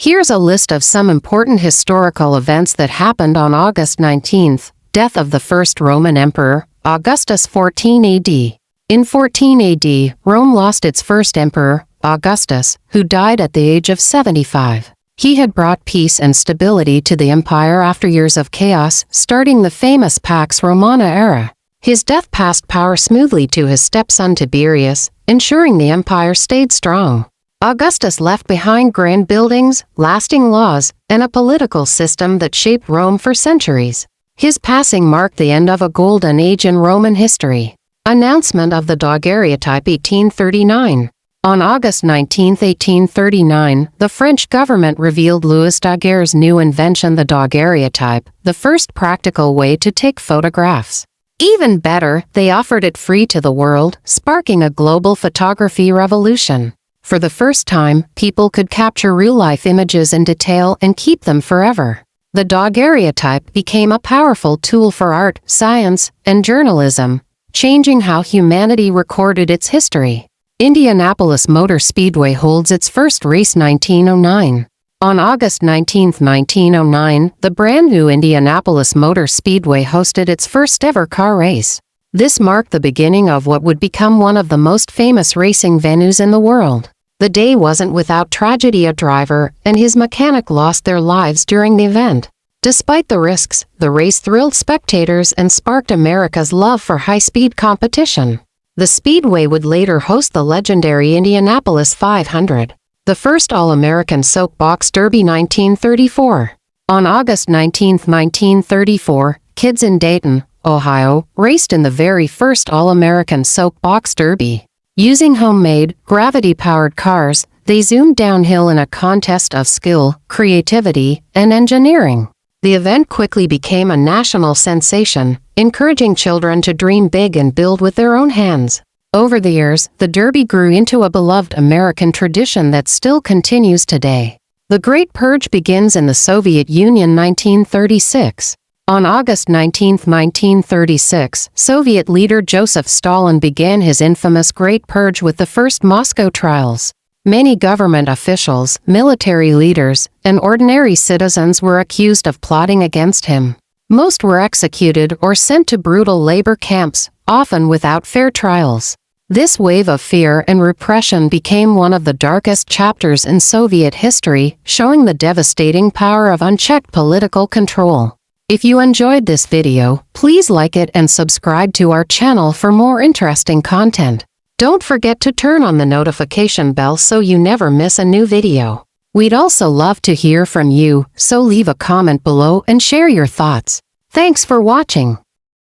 Here's a list of some important historical events that happened on August 19th, death of the first Roman emperor, Augustus 14 AD. In 14 AD, Rome lost its first emperor, Augustus, who died at the age of 75. He had brought peace and stability to the empire after years of chaos, starting the famous Pax Romana era. His death passed power smoothly to his stepson Tiberius, ensuring the empire stayed strong. Augustus left behind grand buildings, lasting laws, and a political system that shaped Rome for centuries. His passing marked the end of a golden age in Roman history. Announcement of the Daguerreotype 1839. On August 19, 1839, the French government revealed Louis Daguerre's new invention, the Daguerreotype, the first practical way to take photographs. Even better, they offered it free to the world, sparking a global photography revolution. For the first time, people could capture real-life images in detail and keep them forever. The Daguerreotype became a powerful tool for art, science, and journalism, changing how humanity recorded its history. Indianapolis Motor Speedway holds its first race 1909. On August 19, 1909, the brand new Indianapolis Motor Speedway hosted its first ever car race. This marked the beginning of what would become one of the most famous racing venues in the world. The day wasn't without tragedy. A driver and his mechanic lost their lives during the event. Despite the risks, the race thrilled spectators and sparked America's love for high-speed competition. The Speedway would later host the legendary Indianapolis 500, the first All-American Soapbox Derby 1934. On August 19, 1934, kids in Dayton, Ohio, raced in the very first All-American Soapbox Derby. Using homemade, gravity-powered cars, they zoomed downhill in a contest of skill, creativity, and engineering. The event quickly became a national sensation, encouraging children to dream big and build with their own hands. Over the years, the Derby grew into a beloved American tradition that still continues today. The Great Purge begins in the Soviet Union 1936. On August 19, 1936, Soviet leader Joseph Stalin began his infamous Great Purge with the first Moscow trials. Many government officials, military leaders, and ordinary citizens were accused of plotting against him. Most were executed or sent to brutal labor camps, often without fair trials. This wave of fear and repression became one of the darkest chapters in Soviet history, showing the devastating power of unchecked political control. If you enjoyed this video, please like it and subscribe to our channel for more interesting content. Don't forget to turn on the notification bell so you never miss a new video. We'd also love to hear from you, so leave a comment below and share your thoughts. Thanks for watching.